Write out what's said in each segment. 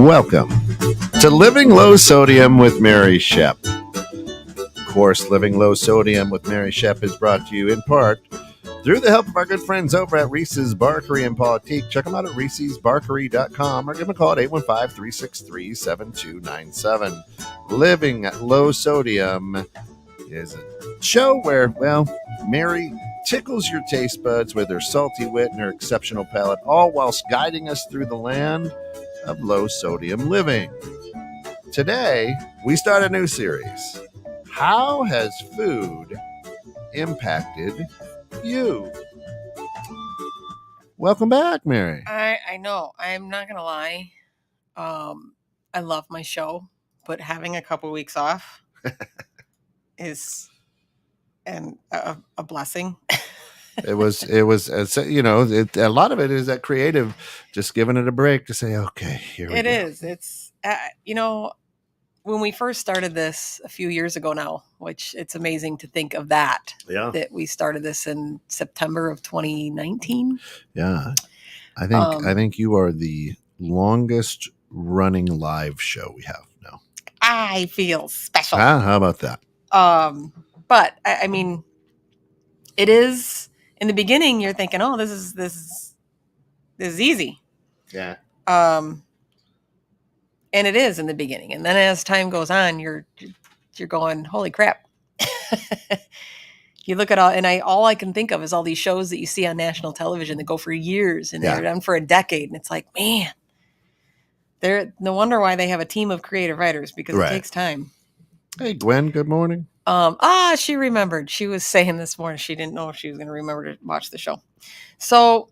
Welcome to Living Low Sodium with Mary Schepp. Of course, Living Low Sodium with Mary Schepp is brought to you in part through the help of our good friends over at Reeses Barkery Pawtique. Check them out at reesesbarkery.com or give them a call at 815-363-7297. Living Low Sodium is a show where, well, Mary tickles your taste buds with her salty wit and her exceptional palate, all whilst guiding us through the land of low sodium living. Today, we start a new series. How has food impacted you? Welcome back, Mary. I know. I'm not going to lie. I love my show, but having a couple weeks off is a blessing. It was, a lot of it is that creative, just giving it a break to say, okay, here we go. It is. It's, when we first started this a few years ago now, which it's amazing to think of that we started this in September of 2019. Yeah. I think you are the longest running live show we have now. I feel special. How about that? But I mean, it is. In the beginning, you're thinking, "Oh, this is easy." Yeah. And it is in the beginning, and then as time goes on, you're going, "Holy crap!" You look at all I can think of is all these shows that you see on national television that go for years and they're done for a decade, and it's like, man, no wonder why they have a team of creative writers, because it takes time. Hey, Gwen, good morning. She remembered. She was saying this morning she didn't know if she was going to remember to watch the show. So,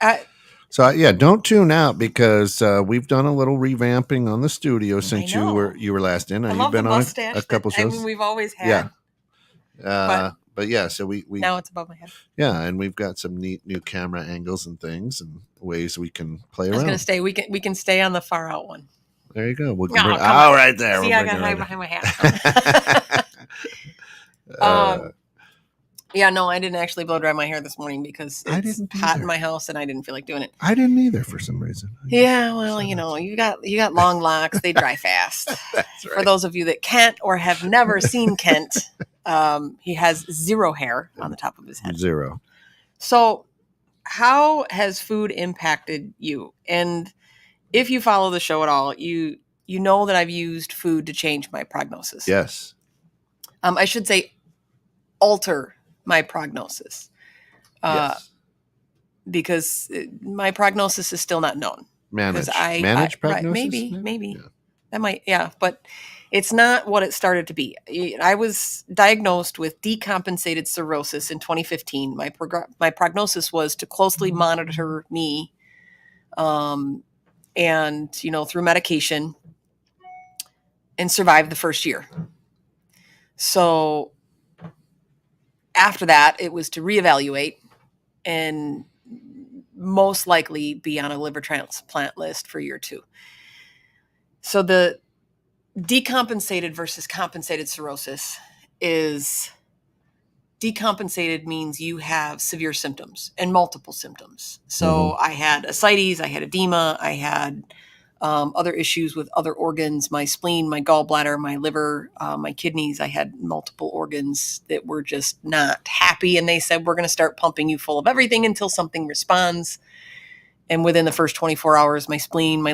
don't tune out, because we've done a little revamping on the studio since you were last in. You've been on a couple shows. I mean, we've always had. Yeah. But yeah, so we now it's above my head. Yeah, and we've got some neat new camera angles and things and ways we can play around. I was going to stay. We can stay on the far out one. There you go. Right there. See, I got hide behind my hat. I didn't actually blow dry my hair this morning because it's hot in my house and I didn't feel like doing it. I didn't either for some reason. Yeah, well, you got long locks. They dry fast. That's right. For those of you that can't or have never seen Kent, he has zero hair on the top of his head. Zero. So how has food impacted you? And if you follow the show at all, you know that I've used food to change my prognosis. Yes. I should say alter my prognosis. Yes. Because my prognosis is still not known. Manage prognosis? Right, maybe. Yeah. That might, but it's not what it started to be. I was diagnosed with decompensated cirrhosis in 2015. My prognosis was to closely monitor me, and through medication, and survive the first year. So after that, it was to reevaluate and most likely be on a liver transplant list for year 2. So the decompensated versus compensated cirrhosis is, decompensated means you have severe symptoms and multiple symptoms. So I had ascites, I had edema, I had other issues with other organs, my spleen, my gallbladder, my liver, my kidneys. I had multiple organs that were just not happy. And they said, we're going to start pumping you full of everything until something responds. And within the first 24 hours, my spleen, my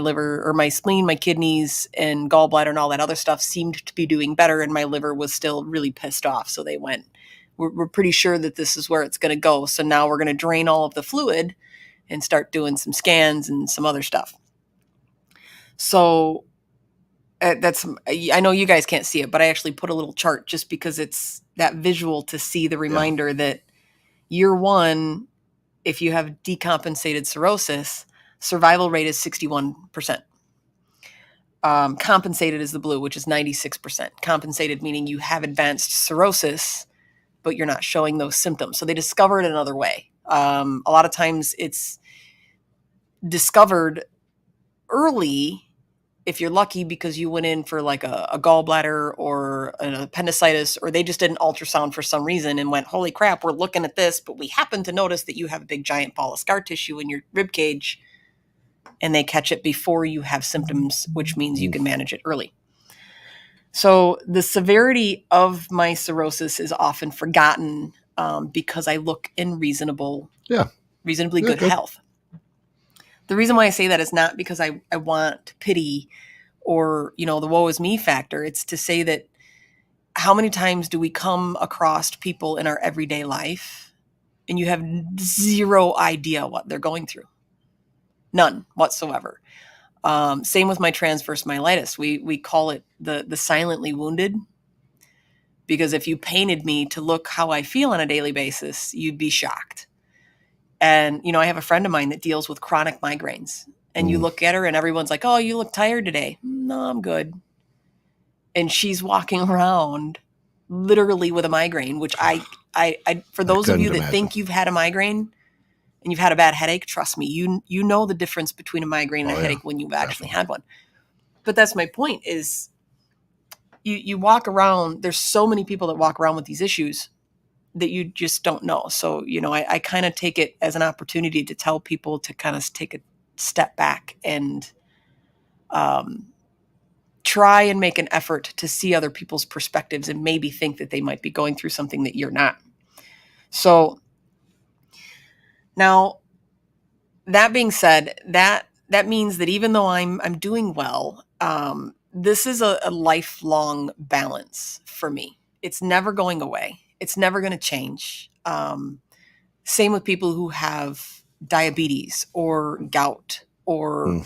kidneys, and gallbladder and all that other stuff seemed to be doing better. And my liver was still really pissed off. So they went, we're pretty sure that this is where it's going to go. So now we're going to drain all of the fluid and start doing some scans and some other stuff. So I know you guys can't see it, but I actually put a little chart just because it's that visual to see the reminder that year 1, if you have decompensated cirrhosis, survival rate is 61%. Compensated is the blue, which is 96%. Compensated meaning you have advanced cirrhosis, but you're not showing those symptoms. So they discovered another way. A lot of times it's discovered early, if you're lucky, because you went in for like a gallbladder or an appendicitis, or they just did an ultrasound for some reason and went, holy crap, we're looking at this, but we happen to notice that you have a big giant ball of scar tissue in your rib cage and they catch it before you have symptoms, which means you can manage it early. So the severity of my cirrhosis is often forgotten because I look in reasonably good health. The reason why I say that is not because I want pity or, the woe is me factor. It's to say that how many times do we come across people in our everyday life and you have zero idea what they're going through? None whatsoever. Same with my transverse myelitis. We call it the silently wounded, because if you painted me to look how I feel on a daily basis, you'd be shocked. And, I have a friend of mine that deals with chronic migraines, and you look at her and everyone's like, oh, you look tired today. No, I'm good. And she's walking around literally with a migraine, which I for those of you that think you've had a migraine and you've had a bad headache, trust me, you know the difference between a migraine and a headache when you've actually had one. But that's my point is you walk around, there's so many people that walk around with these issues that you just don't know. So, I kind of take it as an opportunity to tell people to kind of take a step back and try and make an effort to see other people's perspectives and maybe think that they might be going through something that you're not. So now, that being said, that means that even though I'm doing well, this is a lifelong balance for me. It's never going away. It's never going to change. Same with people who have diabetes or gout or,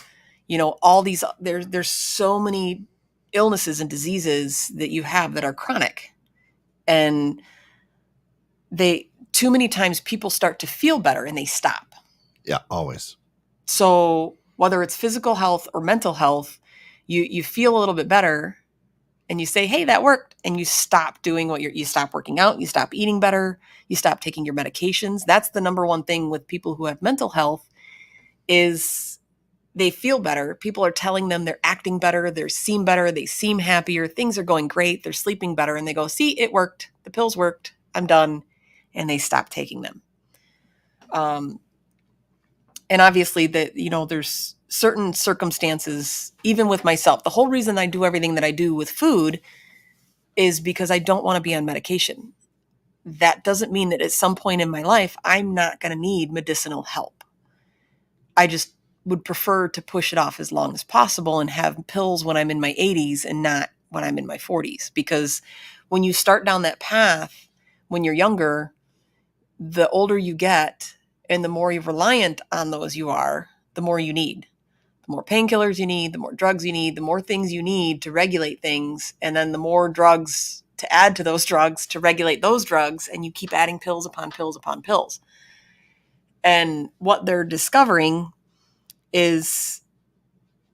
all these, there's so many illnesses and diseases that you have that are chronic. And too many times people start to feel better and they stop. Yeah, always. So whether it's physical health or mental health, you feel a little bit better and you say, hey, that worked. And you stop doing you stop working out, you stop eating better, you stop taking your medications. That's the number one thing with people who have mental health is they feel better. People are telling them they're acting better, they seem better, they seem happier, things are going great, they're sleeping better. And they go, see, it worked. The pills worked. I'm done. And they stop taking them. And obviously there's certain circumstances, even with myself. The whole reason I do everything that I do with food is because I don't want to be on medication. That doesn't mean that at some point in my life, I'm not going to need medicinal help. I just would prefer to push it off as long as possible and have pills when I'm in my 80s and not when I'm in my 40s. Because when you start down that path, when you're younger, the older you get and the more you're reliant on those you are, the more you need. The more painkillers you need, the more drugs you need, the more things you need to regulate things, and then the more drugs to add to those drugs to regulate those drugs, and you keep adding pills upon pills upon pills. And what they're discovering is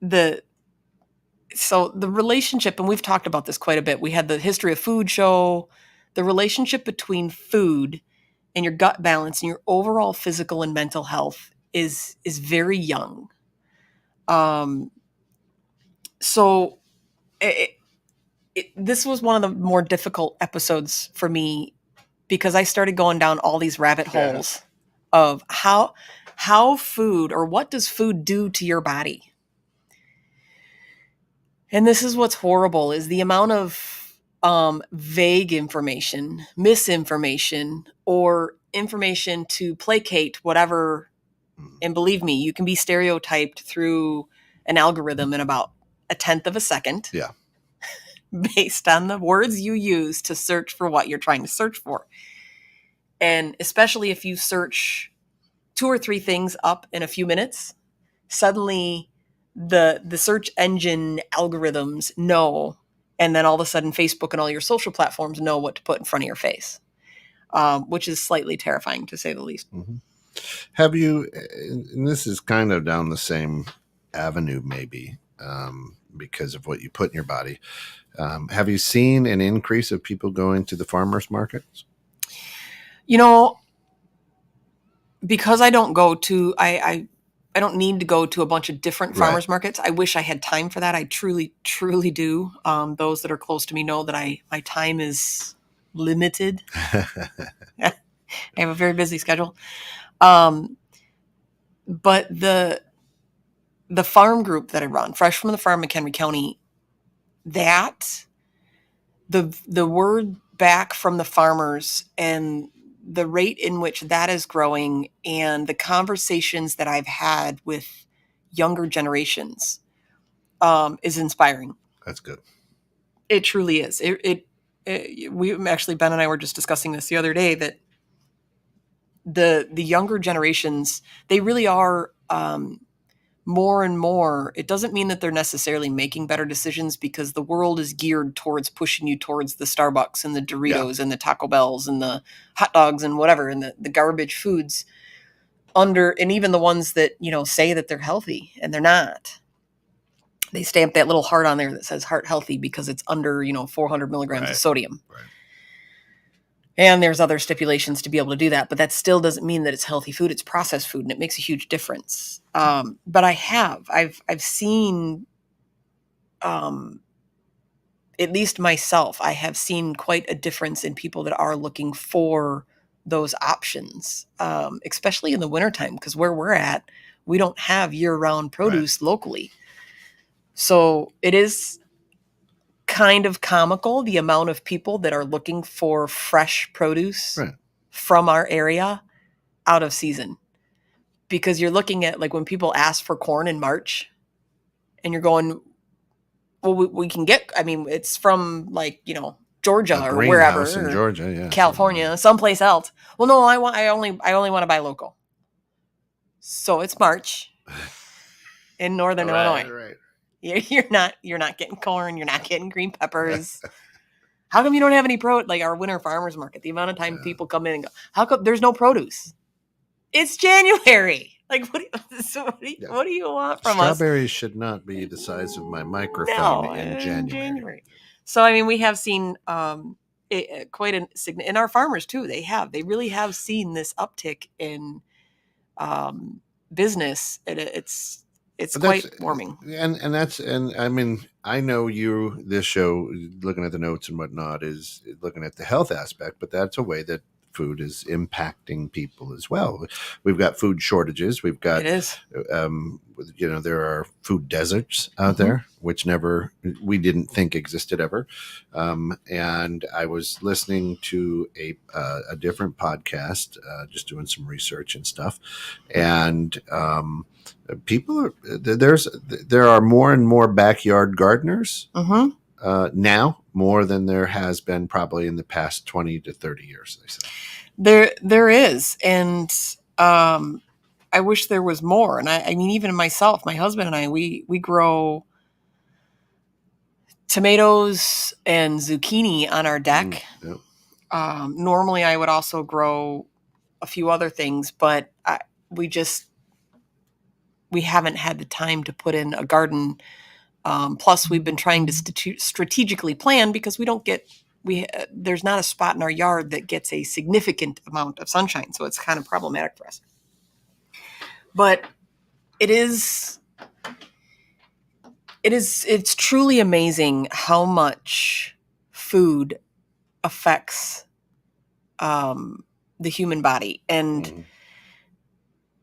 the relationship, and we've talked about this quite a bit. We had the History of Food show. The relationship between food and your gut balance and your overall physical and mental health is very young. So this was one of the more difficult episodes for me because I started going down all these rabbit holes of how food, or what does food do to your body? And this is what's horrible, is the amount of vague information, misinformation, or information to placate whatever. And believe me, you can be stereotyped through an algorithm in about 1/10 of a second. Yeah. Based on the words you use to search for what you're trying to search for. And especially if you search 2 or 3 things up in a few minutes, suddenly the search engine algorithms know, and then all of a sudden Facebook and all your social platforms know what to put in front of your face, which is slightly terrifying to say the least. Mm-hmm. Have you, and this is kind of down the same avenue maybe, because of what you put in your body, have you seen an increase of people going to the farmers markets? Because I don't go to, I don't need to go to a bunch of different farmers markets. I wish I had time for that. I truly, truly do. Those that are close to me know that my time is limited. I have a very busy schedule. But the the farm group that I run, Fresh from the Farm in McHenry County, that the word back from the farmers and the rate in which that is growing and the conversations that I've had with younger generations is inspiring. That's good. It truly is. We actually, Ben and I were just discussing this the other day, that the younger generations, they really are more and more. It doesn't mean that they're necessarily making better decisions, because the world is geared towards pushing you towards the Starbucks and the Doritos and the Taco Bells and the hot dogs and whatever, and the garbage foods and even the ones that, say that they're healthy and they're not. They stamp that little heart on there that says heart healthy because it's under, 400 milligrams of sodium. Right. And there's other stipulations to be able to do that, but that still doesn't mean that it's healthy food. It's processed food, and it makes a huge difference. But I've seen, at least myself, I have seen quite a difference in people that are looking for those options, especially in the wintertime, because where we're at, we don't have year-round produce locally. So it is kind of comical, the amount of people that are looking for fresh produce from our area out of season. Because you're looking at, like, when people ask for corn in March, and you're going, well, we can get, it's from, like, Georgia or wherever, in Georgia, California, someplace else. Well, no, I only want to buy local. So it's March in Northern Illinois. Right. You're not getting corn. You're not getting green peppers. How come you don't have any like our winter farmers market? The amount of time people come in and go, how come there's no produce? It's January. Like, what do you want from us? Strawberries should not be the size of my microphone in January. So, we have seen quite and our farmers too. They really have seen this uptick in business. It's quite warming. And I know this show, looking at the notes and whatnot, is looking at the health aspect, but that's a way that food is impacting people as well. We've got food shortages. We've got, it is. There are food deserts out there, which we didn't think existed ever. And I was listening to a different podcast, just doing some research and stuff. And there are more and more backyard gardeners now, more than there has been probably in the past 20 to 30 years, they say. There is. And I wish there was more. And even myself, my husband and I, we grow tomatoes and zucchini on our deck. Normally I would also grow a few other things, but we haven't had the time to put in a garden. Plus we've been trying to strategically plan, because there's not a spot in our yard that gets a significant amount of sunshine. So it's kind of problematic for us. But it's truly amazing how much food affects the human body. And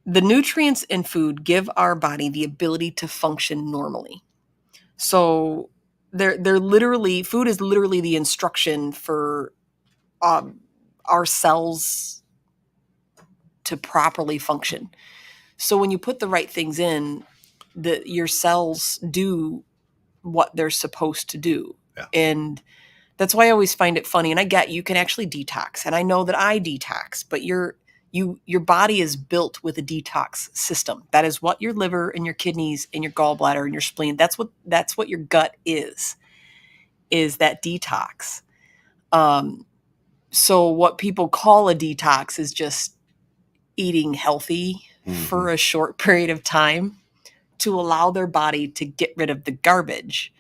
the nutrients in food give our body the ability to function normally. So they're literally, food is literally the instruction for our cells to properly function. So when you put the right things in, your cells do what they're supposed to do. Yeah. And that's why I always find it funny. And I get you can actually detox. And I know that I detox, but your body is built with a detox system. That is what your liver and your kidneys and your gallbladder and your spleen, that's what your gut is that detox. So what people call a detox is just eating healthy for a short period of time to allow their body to get rid of the garbage,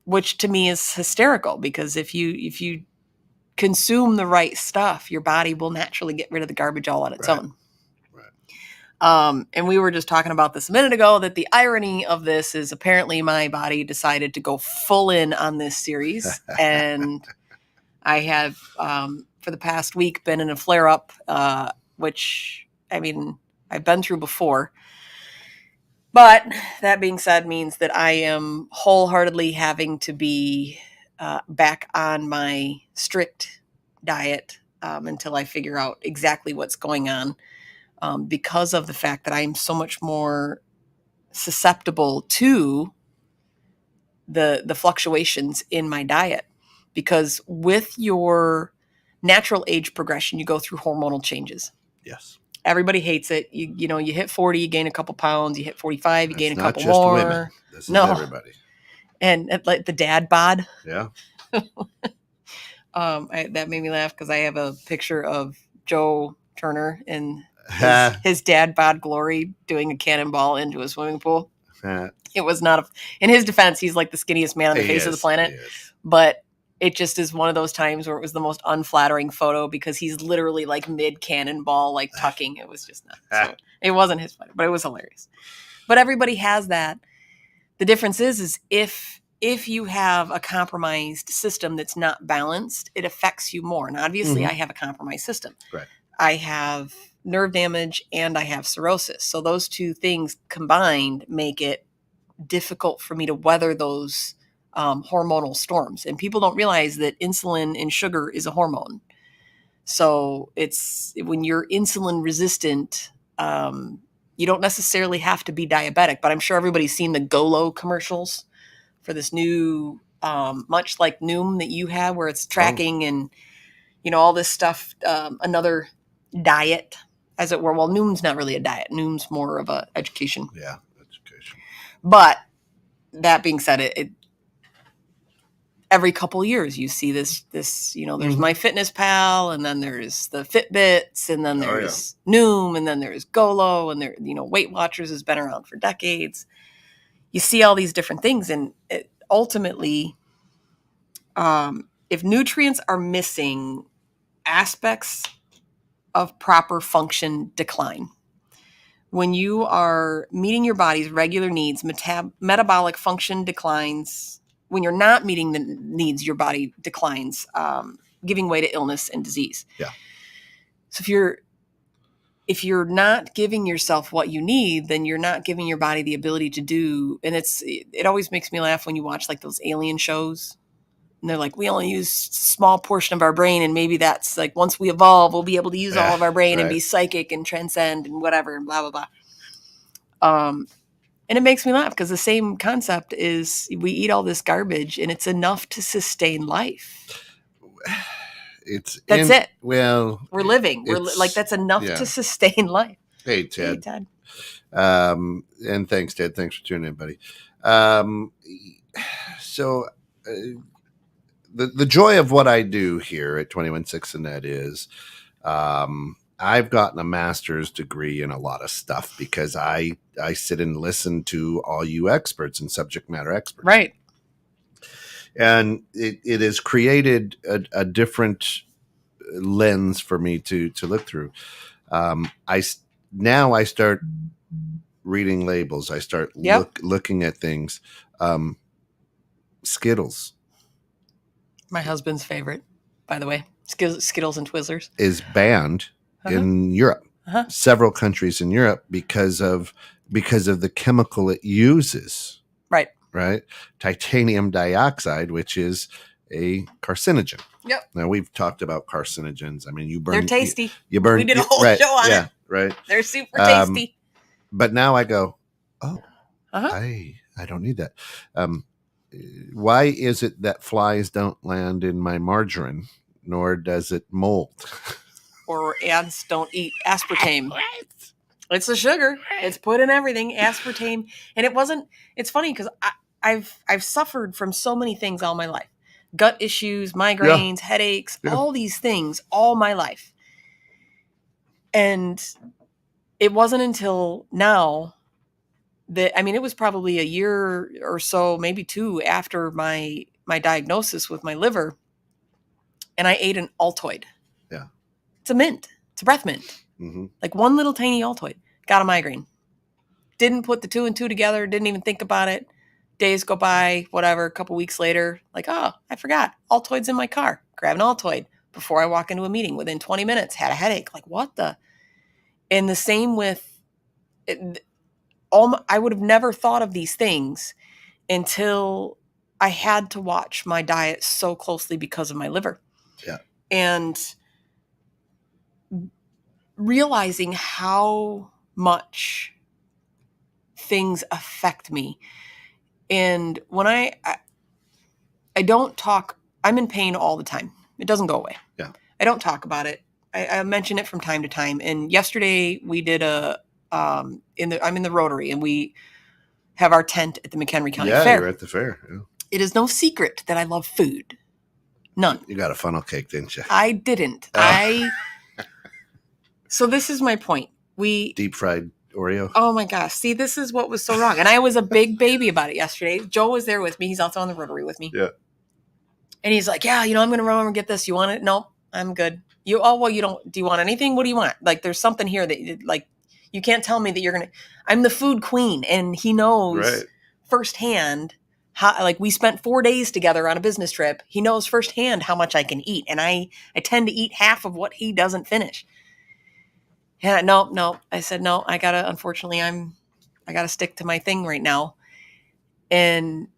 which to me is hysterical, because if you consume the right stuff, your body will naturally get rid of the garbage all on its own. Right. And we were just talking about this a minute ago, that the irony of this is apparently my body decided to go full in on this series. And I have, for the past week, been in a flare-up, which, I've been through before. But that being said means that I am wholeheartedly having to be back on my strict diet until I figure out exactly what's going on, because of the fact that I am so much more susceptible to the fluctuations in my diet. Because with your natural age progression, you go through hormonal changes. Yes. Everybody hates it. You hit 40, you gain a couple pounds. You hit 45, you gain a couple Not just more. women. This is No. everybody. And like the dad bod. Yeah. That made me laugh because I have a picture of Joe Turner in his dad bod glory doing a cannonball into a swimming pool. It was not in his defense, he's like the skinniest man on the face of the planet. But it just is one of those times where it was the most unflattering photo because he's literally like mid cannonball, like tucking. It was just not. So it wasn't his photo, but it was hilarious. But everybody has that. The difference is if you have a compromised system that's not balanced, it affects you more. And obviously, I have a compromised system. Right. I have nerve damage and I have cirrhosis. So those two things combined make it difficult for me to weather those hormonal storms. And people don't realize that insulin and sugar is a hormone. So it's when you're insulin resistant, you don't necessarily have to be diabetic, but I'm sure everybody's seen the GoLo commercials for this new, much like Noom that you have, where it's tracking and, all this stuff, another diet, as it were. Well, Noom's not really a diet. Noom's more of a education. Yeah, education. But that being said, it every couple of years you see this, there's MyFitnessPal, and then there's the Fitbits, and then there's Noom, and then there's GoLo, and there, Weight Watchers has been around for decades. You see all these different things, and ultimately, if nutrients are missing, aspects of proper function decline. When you are meeting your body's regular needs, metabolic function declines. When you're not meeting the needs, your body declines, giving way to illness and disease. Yeah. So if you're not giving yourself what you need, then you're not giving your body the ability to do. And it always makes me laugh when you watch like those alien shows. And they're like, we only use a small portion of our brain. And maybe that's like, once we evolve, we'll be able to use all of our brain and be psychic and transcend and whatever and blah, blah, blah. And it makes me laugh because the same concept is we eat all this garbage and it's enough to sustain life. That's it. Well, we're living. That's enough to sustain life. Hey, Ted. And thanks, Ted. Thanks for tuning in, buddy. So the joy of what I do here at 21.6 and that is, I've gotten a master's degree in a lot of stuff because I sit and listen to all you experts and subject matter experts. Right. And it has created a different lens for me to look through. I start reading labels. I start looking at things. Skittles. My husband's favorite, by the way. Skittles and Twizzlers. Is banned in Europe. Several countries in Europe because of the chemical it uses. Right. Titanium dioxide, which is a carcinogen. Yep. Now we've talked about carcinogens. I mean, they're tasty. You burn. We did a whole show on it. Right. They're super tasty. But now I go, I don't need that. Why is it that flies don't land in my margarine, nor does it mold? Or ants don't eat aspartame. It's the sugar. It's put in everything, aspartame. And it's funny because I've suffered from so many things all my life. Gut issues, migraines, headaches, all these things all my life. And it wasn't until now that, it was probably a year or so, maybe two after my diagnosis with my liver. And I ate an Altoid. Yeah. It's a mint. It's a breath mint. Mm-hmm. Like one little tiny Altoid. Got a migraine. Didn't put the two and two together. Didn't even think about it. Days go by, whatever, a couple weeks later, like, I forgot. Altoid's in my car. Grab an Altoid before I walk into a meeting. Within 20 minutes, had a headache. Like, what the? And the same with I would have never thought of these things until I had to watch my diet so closely because of my liver. Yeah. And realizing how much things affect me. And when I don't talk, I'm in pain all the time. It doesn't go away. Yeah. I don't talk about it. I mention it from time to time. And yesterday we did I'm in the Rotary, and we have our tent at the McHenry County Fair. Yeah, you're at the fair. Yeah. It is no secret that I love food. None. You got a funnel cake, didn't you? I didn't. Oh. So this is my point. Deep fried Oreo. Oh my gosh. See, this is what was so wrong. And I was a big baby about it yesterday. Joe was there with me. He's also on the Rotary with me. Yeah. And he's like, yeah, I'm going to run over and get this. You want it? No, I'm good. You don't, do you want anything? What do you want? Like, there's something here that, like, you can't tell me that you're going to, I'm the food queen. And he knows firsthand how, like, we spent 4 days together on a business trip. He knows firsthand how much I can eat. And I tend to eat half of what he doesn't finish. Yeah, no. I said, no, unfortunately, I gotta stick to my thing right now. And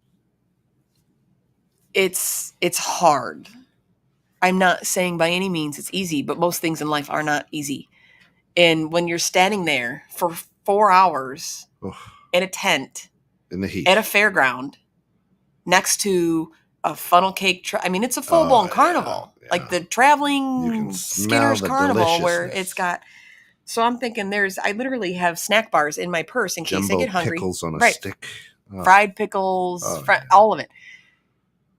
it's hard. I'm not saying by any means it's easy, but most things in life are not easy. And when you're standing there for 4 hours in a tent, in the heat, at a fairground, next to a funnel cake, it's a full-blown carnival. Yeah. Like the traveling Skinner's Carnival where it's got... So I'm thinking I literally have snack bars in my purse in case I get hungry. Pickles on a stick. Oh. Fried pickles, all of it.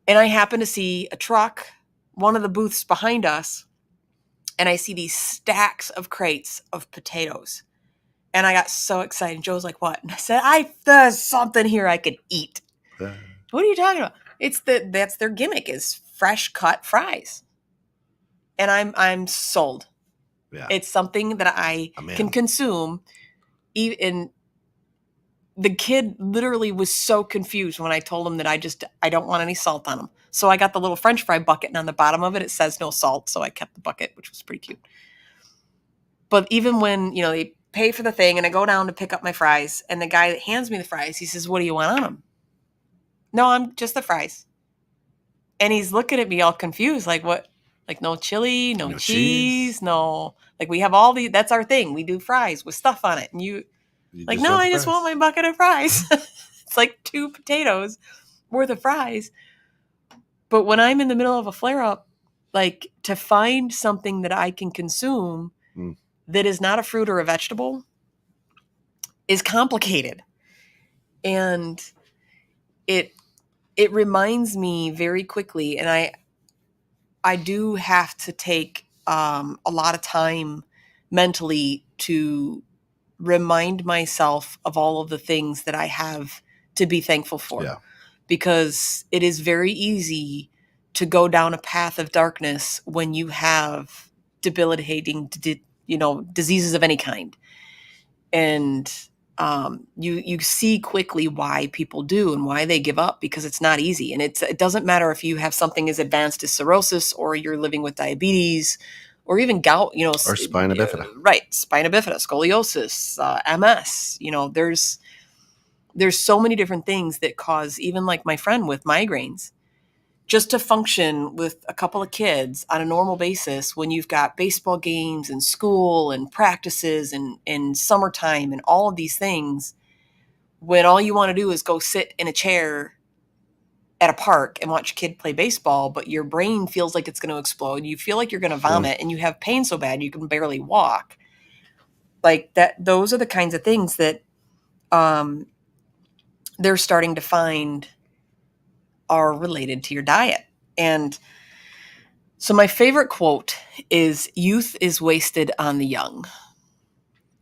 And I happen to see a truck, one of the booths behind us, and I see these stacks of crates of potatoes. And I got so excited. Joe's like, what? And I said, there's something here I could eat. What are you talking about? That's their gimmick, is fresh cut fries. And I'm sold. Yeah. It's something that I can consume. Even the kid literally was so confused when I told him that I don't want any salt on them. So I got the little French fry bucket, and on the bottom of it says no salt. So I kept the bucket, which was pretty cute. But even when, they pay for the thing and I go down to pick up my fries, and the guy that hands me the fries, he says, what do you want on them? No, I'm just the fries. And he's looking at me all confused, like, what? Like, no chili, no cheese, no, like, we have that's our thing. We do fries with stuff on it. And you like, no, I just want my bucket of fries. It's like 2 potatoes worth of fries. But when I'm in the middle of a flare up, like, to find something that I can consume that is not a fruit or a vegetable is complicated. And it reminds me very quickly, and I do have to take a lot of time mentally to remind myself of all of the things that I have to be thankful for. Yeah. Because it is very easy to go down a path of darkness when you have debilitating, diseases of any kind. And you see quickly why people do and why they give up, because it's not easy. And it doesn't matter if you have something as advanced as cirrhosis, or you're living with diabetes, or even gout, or spina bifida. Right. Spina bifida, scoliosis, MS, there's so many different things that cause, even like my friend with migraines, just to function with a couple of kids on a normal basis when you've got baseball games and school and practices and summertime and all of these things, when all you want to do is go sit in a chair at a park and watch a kid play baseball, but your brain feels like it's going to explode. You feel like you're going to vomit and you have pain so bad you can barely walk. Like that, those are the kinds of things that they're starting to find are related to your diet. And so my favorite quote is, youth is wasted on the young.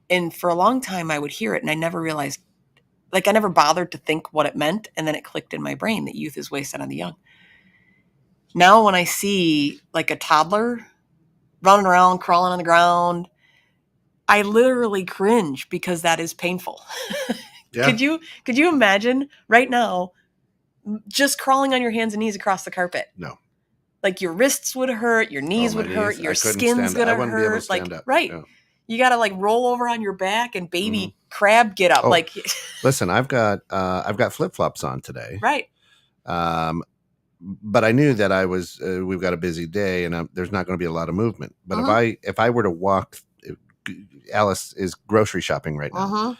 And for a long time I would hear it and I never realized, like, I never bothered to think what it meant. And then it clicked in my brain that youth is wasted on the young. Now when I see like a toddler running around, crawling on the ground, I literally cringe because that is painful. Yeah. Could you imagine right now just crawling on your hands and knees across the carpet? No. Like your wrists would hurt, your knees would hurt, your skin's gonna hurt. Like, right. Yeah. You got to like roll over on your back and baby crab get up. Oh, Like, listen, I've got flip flops on today. right. But I knew that we've got a busy day and there's not going to be a lot of movement. But if I were to walk, Alice is grocery shopping right now.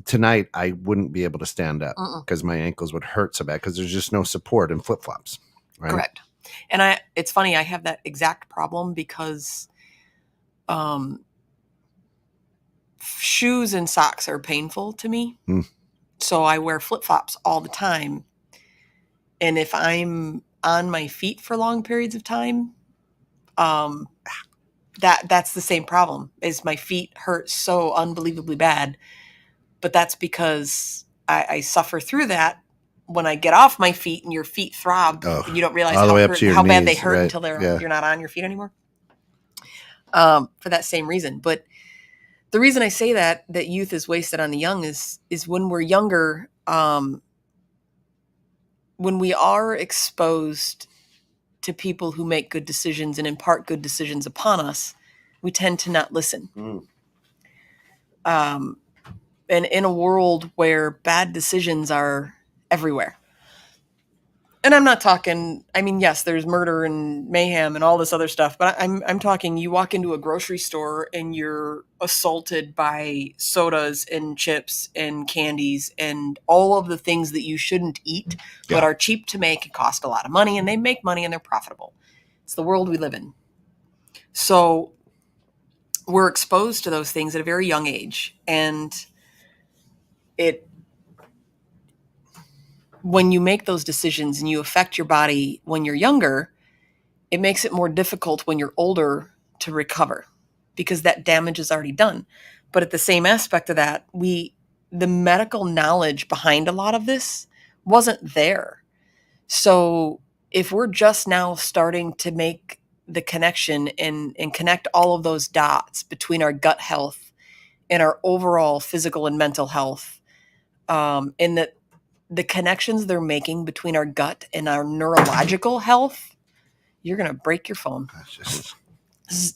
Tonight, I wouldn't be able to stand up because my ankles would hurt so bad because there's just no support in flip flops. Right? Correct. And it's funny, I have that exact problem because shoes and socks are painful to me. So I wear flip flops all the time. And if I'm on my feet for long periods of time, that's the same problem. Is my feet hurt so unbelievably bad, but that's because I suffer through that. When I get off my feet and your feet throb, and you don't realize how bad they hurt until you're not on your feet anymore. For that same reason, but the reason I say that youth is wasted on the young is when we're younger. When we are exposed to people who make good decisions and impart good decisions upon us, we tend to not listen. And in a world where bad decisions are everywhere, and I'm not talking, I mean, yes, there's murder and mayhem and all this other stuff, but I'm talking, you walk into a grocery store and you're assaulted by sodas and chips and candies and all of the things that you shouldn't eat, but are cheap to make and cost a lot of money, and they make money and they're profitable. It's the world we live in. So we're exposed to those things at a very young age, and when you make those decisions and you affect your body when you're younger, it makes it more difficult when you're older to recover because that damage is already done. But at the same aspect of that, the medical knowledge behind a lot of this wasn't there. So if we're just now starting to make the connection and connect all of those dots between our gut health and our overall physical and mental health, and that the connections they're making between our gut and our neurological health, you're going to break your phone. You're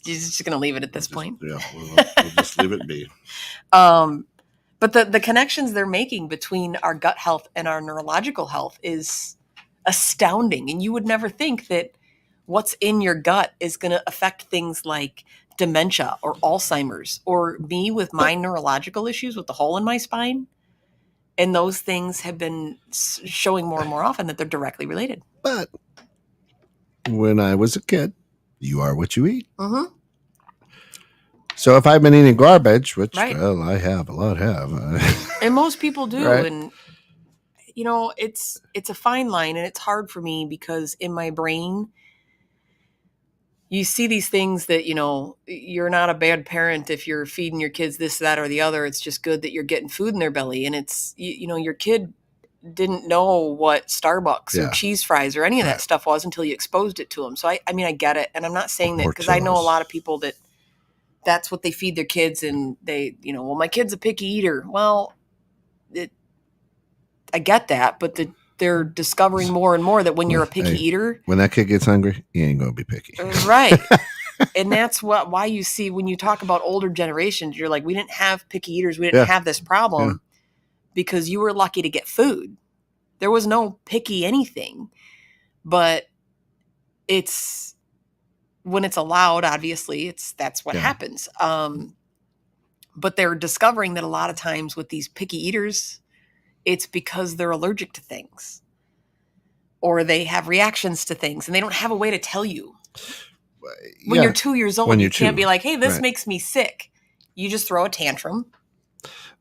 just going to leave it at this point. Yeah, we'll just leave it be. But the connections they're making between our gut health and our neurological health is astounding. And you would never think that what's in your gut is going to affect things like dementia or Alzheimer's, or me with my neurological issues with the hole in my spine. And those things have been showing more and more often that they're directly related. But when I was a kid, you are what you eat. So if I've been eating garbage, which, well, I have, a lot have. And most people do. Right. And, you know, it's a fine line, and it's hard for me because in my brain, you see these things that, you know, you're not a bad parent if you're feeding your kids this, that, or the other. It's just good that you're getting food in their belly. And it's, you know, your kid didn't know what Starbucks or cheese fries or any of that stuff was until you exposed it to them. So, I mean, I get it. And I'm not saying that because I know a lot of people that's what they feed their kids, and they, you know, well, my kid's a picky eater. Well, I get that, but they're discovering more and more that when you're a picky eater, when that kid gets hungry, he ain't gonna be picky, right? And that's why you see when you talk about older generations, you're like, we didn't have picky eaters, we didn't have this problem because you were lucky to get food. There was no picky anything, but it's when it's allowed, obviously, that's what happens. But they're discovering that a lot of times with these picky eaters, it's because they're allergic to things or they have reactions to things and they don't have a way to tell you. When you're 2 years old, you can't be like, hey, this makes me sick. You just throw a tantrum.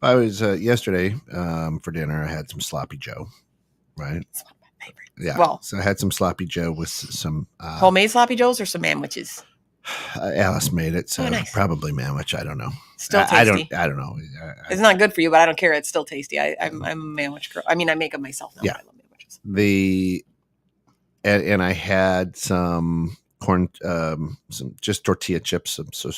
I was yesterday for dinner, I had some sloppy Joe, right? It's one of my favorites. Yeah. Well, so I had some sloppy Joe with some homemade sloppy Joes or some manwiches. Alice made it, so probably manwich. I don't know. Still tasty. I don't know. It's not good for you, but I don't care. It's still tasty. I'm a manwich girl. I mean, I make them myself now. Yeah. But I love manwiches. And I had some corn, some just tortilla chips, so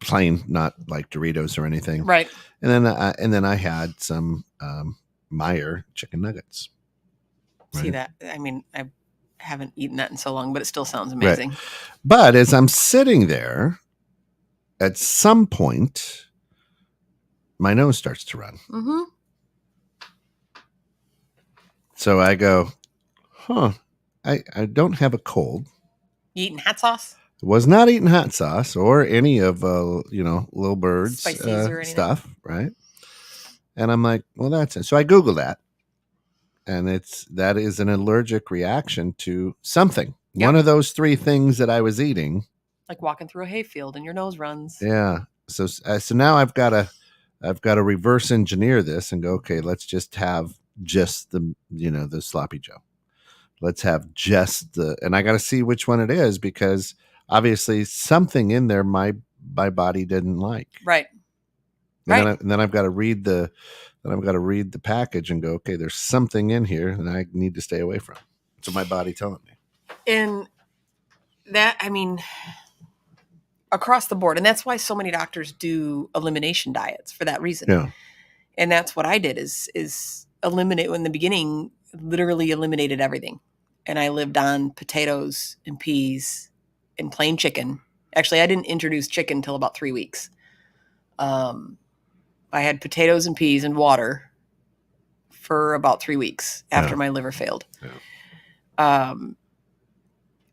plain, not like Doritos or anything. Right. And then I had some Meyer chicken nuggets. Right? See that? I mean, I haven't eaten that in so long, but it still sounds amazing. Right. But as I'm sitting there, at some point, my nose starts to run. Mm-hmm. So I go, I don't have a cold. You eating hot sauce? Was not eating hot sauce or any of Little Bird's Spices or anything? stuff, right? And I'm like, well, that's it. So I Google that, and that is an allergic reaction to something. Yep. One of those three things that I was eating. Like walking through a hayfield and your nose runs. Yeah. So now I've got to reverse engineer this and go, okay, let's just have just the sloppy Joe. Let's have just and I got to see which one it is, because obviously something in there my body didn't like. Right. And then I've got to read the package and go, okay, there's something in here that I need to stay away from. So my body telling me. And that, I mean, across the board, and that's why so many doctors do elimination diets for that reason. Yeah. And that's what I did is eliminate. In the beginning, literally eliminated everything. And I lived on potatoes and peas and plain chicken. Actually, I didn't introduce chicken until about 3 weeks. I had potatoes and peas and water for about 3 weeks after my liver failed. Yeah.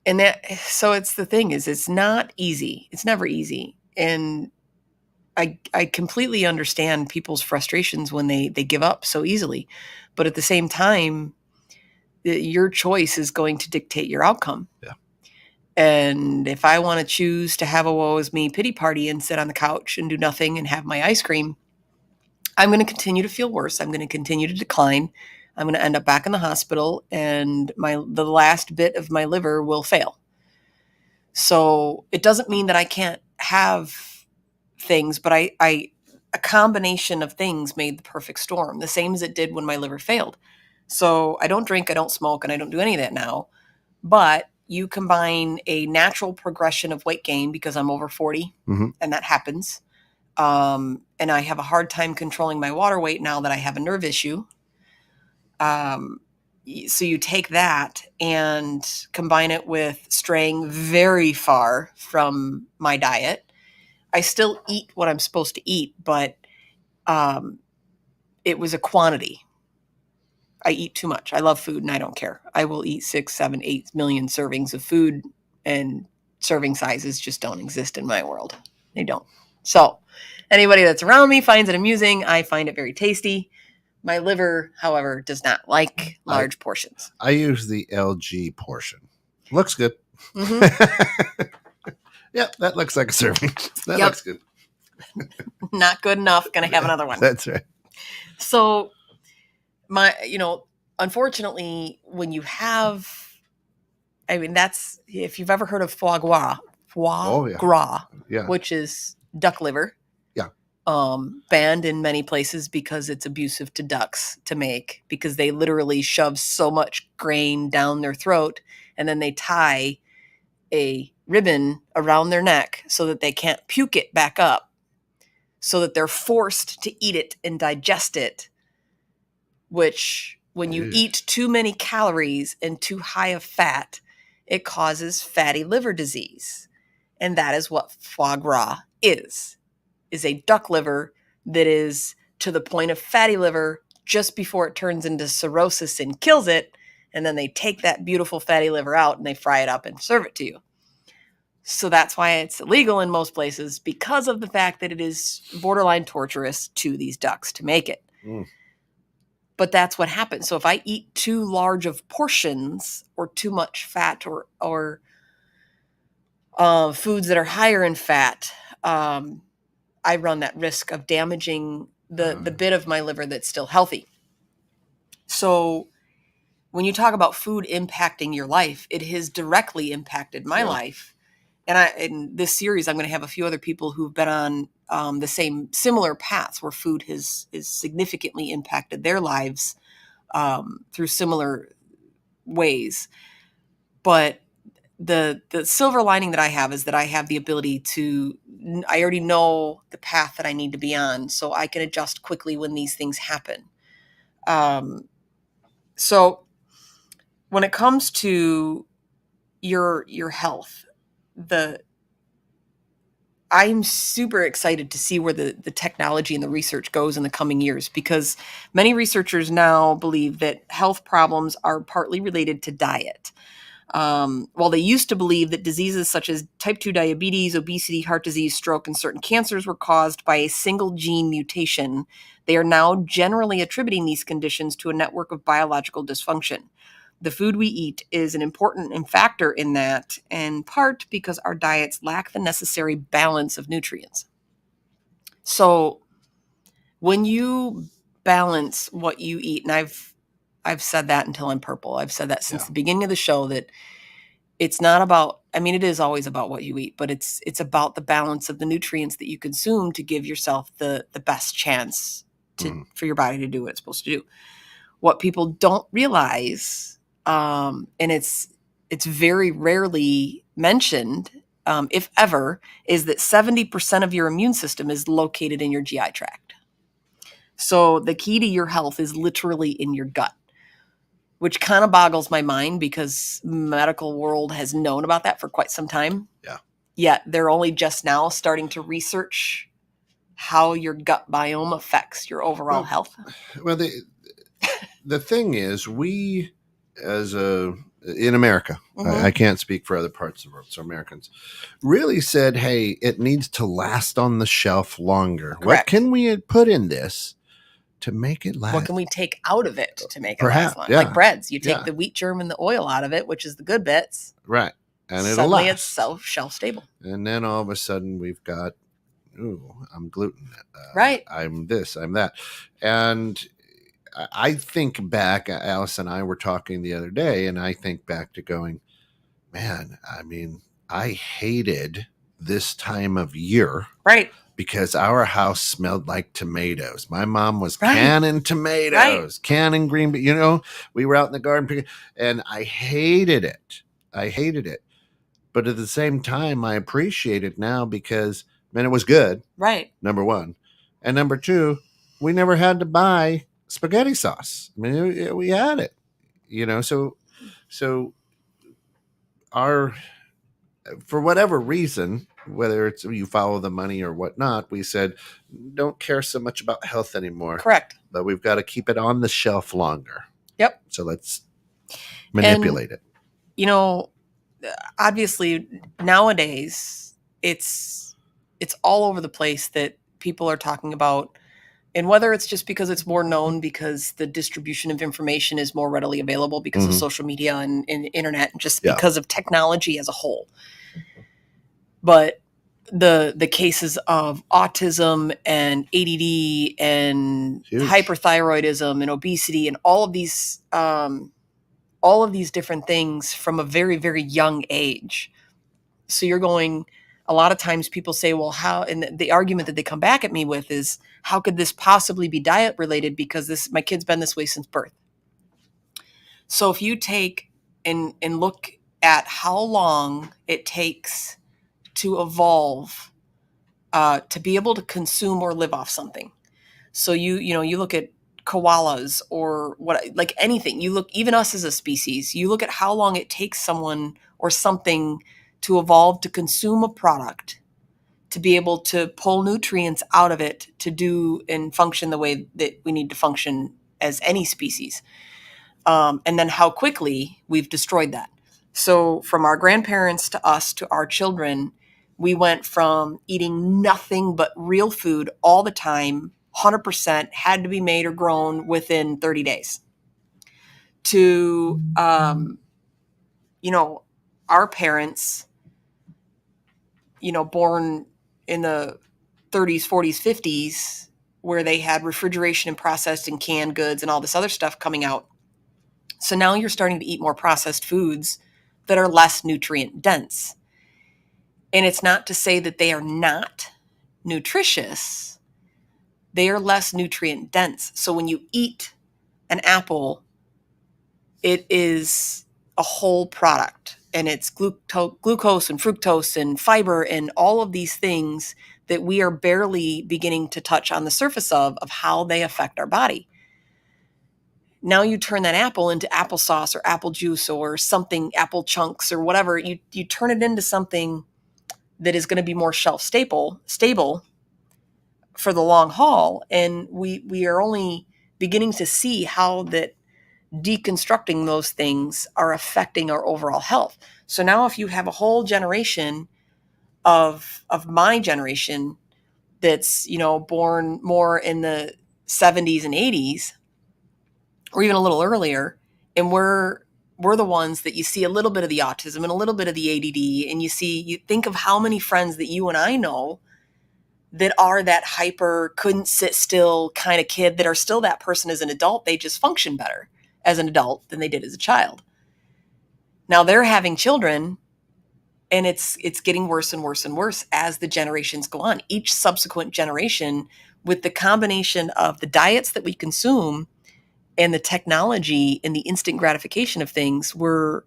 And so it's the thing is, it's not easy. It's never easy. And I completely understand people's frustrations when they give up so easily. But at the same time, your choice is going to dictate your outcome. Yeah. And if I want to choose to have a woe is me pity party and sit on the couch and do nothing and have my ice cream, I'm going to continue to feel worse. I'm going to continue to decline. I'm going to end up back in the hospital, and the last bit of my liver will fail. So it doesn't mean that I can't have things, but a combination of things made the perfect storm, the same as it did when my liver failed. So I don't drink, I don't smoke, and I don't do any of that now. But you combine a natural progression of weight gain because I'm over 40, and that happens. And I have a hard time controlling my water weight now that I have a nerve issue. So you take that and combine it with straying very far from my diet. I still eat what I'm supposed to eat, but it was a quantity. I eat too much. I love food and I don't care. I will eat 6, 7, 8 million servings of food, and serving sizes just don't exist in my world. They don't. So anybody that's around me finds it amusing. I find it very tasty. My liver, however, does not like large portions. I use the LG portion. Looks good. Mm-hmm. Yep, that looks like a serving. That looks good. Not good enough. Gonna have another one. That's right. So unfortunately, when you have, that's, if you've ever heard of foie gras, which is duck liver. Yeah. Banned in many places because it's abusive to ducks to make, because they literally shove so much grain down their throat and then they tie a ribbon around their neck so that they can't puke it back up, so that they're forced to eat it and digest it, which when you eat too many calories and too high of fat, it causes fatty liver disease. And that is what foie gras is a duck liver that is to the point of fatty liver just before it turns into cirrhosis and kills it. And then they take that beautiful fatty liver out and they fry it up and serve it to you. So that's why it's illegal in most places, because of the fact that it is borderline torturous to these ducks to make it. But that's what happens. So if I eat too large of portions or too much fat or foods that are higher in fat, I run that risk of damaging the bit of my liver that's still healthy. So when you talk about food impacting your life, it has directly impacted my life. And in this series, I'm going to have a few other people who've been on the similar paths where food has significantly impacted their lives through similar ways. But the silver lining that I have is that I have the ability to, I already know the path that I need to be on, so I can adjust quickly when these things happen. So when it comes to your health, I'm super excited to see where the technology and the research goes in the coming years, because many researchers now believe that health problems are partly related to diet. While they used to believe that diseases such as type 2 diabetes, obesity, heart disease, stroke, and certain cancers were caused by a single gene mutation, they are now generally attributing these conditions to a network of biological dysfunction. The food we eat is an important factor in that, in part because our diets lack the necessary balance of nutrients. So when you balance what you eat, and I've said that until I'm purple. I've said that since the beginning of the show, that it's not about, I mean, it is always about what you eat, but it's about the balance of the nutrients that you consume to give yourself the best chance for your body to do what it's supposed to do. What people don't realize, and it's very rarely mentioned, if ever, is that 70% of your immune system is located in your GI tract. So the key to your health is literally in your gut, which kind of boggles my mind because medical world has known about that for quite some time. Yeah. Yet they're only just now starting to research how your gut biome affects your overall health. Well, the thing is, we in America, I can't speak for other parts of the world, so Americans really said, hey, it needs to last on the shelf longer. Correct. What can we put in this to make it last? What can we take out of it to make it Perhaps, last longer? yeah. Like breads, you take the wheat germ and the oil out of it, which is the good bits. Right. And it'll suddenly last. It's shelf stable. And then all of a sudden we've got, I'm gluten. Right. I'm this, I'm that. And I think back, Alice and I were talking the other day, and I think back to going, man, I mean, I hated this time of year. Right. Because our house smelled like tomatoes. My mom was canning tomatoes, canning green beans. You know, we were out in the garden picking, and I hated it. But at the same time, I appreciate it now because, man, it was good. Right. Number one. And number two, we never had to buy spaghetti sauce. I mean, we had it, so for whatever reason, whether it's you follow the money or whatnot, we said, don't care so much about health anymore. Correct. But we've got to keep it on the shelf longer. Yep. So let's manipulate it. Obviously nowadays it's all over the place that people are talking about. And whether it's just because it's more known, because the distribution of information is more readily available because of social media and internet, and just because of technology as a whole. But the cases of autism and ADD and hyperthyroidism and obesity and all of these different things from a very, very young age. So you're going, a lot of times people say, well, how, and the argument that they come back at me with is, how could this possibly be diet related? Because my kid's been this way since birth. So if you take and look at how long it takes to evolve, to be able to consume or live off something. So you look at koalas or like anything, you look, even us as a species, you look at how long it takes someone or something to evolve to consume a product, to be able to pull nutrients out of it to do and function the way that we need to function as any species. And then how quickly we've destroyed that. So from our grandparents to us to our children, we went from eating nothing but real food all the time, 100%, had to be made or grown within 30 days, to, our parents, born in the 30s, 40s, 50s, where they had refrigeration and processed and canned goods and all this other stuff coming out. So now you're starting to eat more processed foods that are less nutrient dense. And it's not to say that they are not nutritious. They are less nutrient dense. So when you eat an apple, it is a whole product, and it's glucose and fructose and fiber and all of these things that we are barely beginning to touch on the surface of how they affect our body. Now you turn that apple into applesauce or apple juice or something, apple chunks or whatever, you turn it into something that is going to be more shelf stable for the long haul. And we are only beginning to see how that deconstructing those things are affecting our overall health. So now if you have a whole generation of my generation that's, born more in the 70s and 80s, or even a little earlier, and we're the ones that you see a little bit of the autism and a little bit of the ADD, and you think of how many friends that you and I know that are that hyper, couldn't sit still kind of kid that are still that person as an adult. They just function better as an adult than they did as a child. Now they're having children, and it's getting worse and worse and worse as the generations go on. Each subsequent generation, with the combination of the diets that we consume and the technology and the instant gratification of things, we're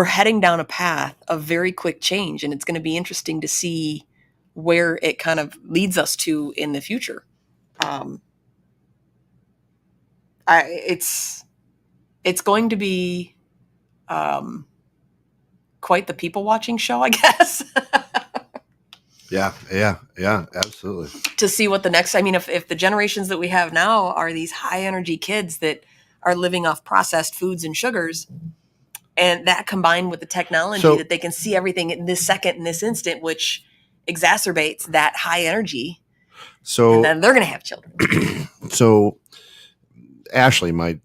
heading down a path of very quick change. And it's going to be interesting to see where it kind of leads us to in the future. It's going to be quite the people watching show, I guess. Yeah, absolutely. To see what the next, if the generations that we have now are these high energy kids that are living off processed foods and sugars, and that combined with the technology that they can see everything in this second, in this instant, which exacerbates that high energy. So and then they're going to have children. So Ashley, my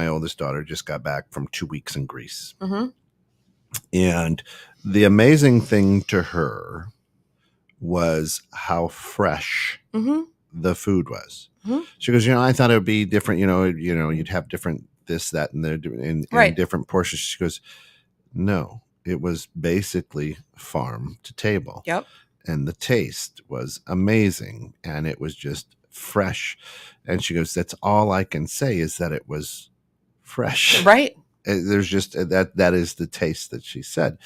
oldest daughter, just got back from 2 weeks in Greece. Mm-hmm. And the amazing thing to her was how fresh mm-hmm. the food was. Mm-hmm. She goes, I thought it would be different. You'd have different this, that, and in different portions. She goes, no, it was basically farm to table. Yep. And the taste was amazing, and it was just fresh. And she goes, that's all I can say is that it was fresh. Right. There's just that is the taste that she said.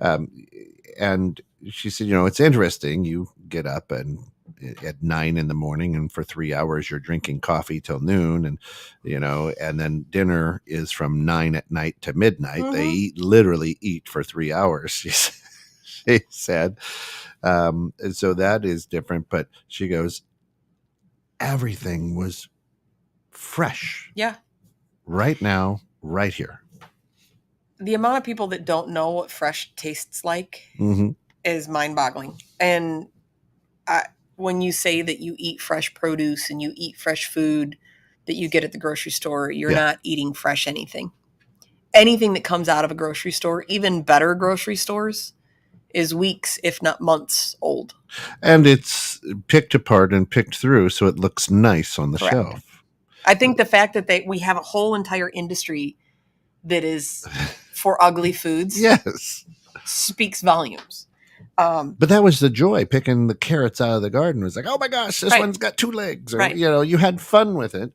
And she said, it's interesting. You get up and at 9 a.m. and for 3 hours you're drinking coffee till noon, and and then dinner is from 9 p.m. to midnight. Mm-hmm. They literally eat for 3 hours. She said, and so that is different. But she goes, everything was fresh. Yeah. Right now, right here. The amount of people that don't know what fresh tastes like mm-hmm. is mind-boggling. And when you say that you eat fresh produce and you eat fresh food that you get at the grocery store, you're not eating fresh anything. Anything that comes out of a grocery store, even better grocery stores, is weeks, if not months old. And it's picked apart and picked through, so it looks nice on the Correct. shelf. I think the fact that we have a whole entire industry that is for ugly foods, yes, speaks volumes. But that was the joy, picking the carrots out of the garden. It was like, oh my gosh, this one's got 2 legs. Or, you had fun with it.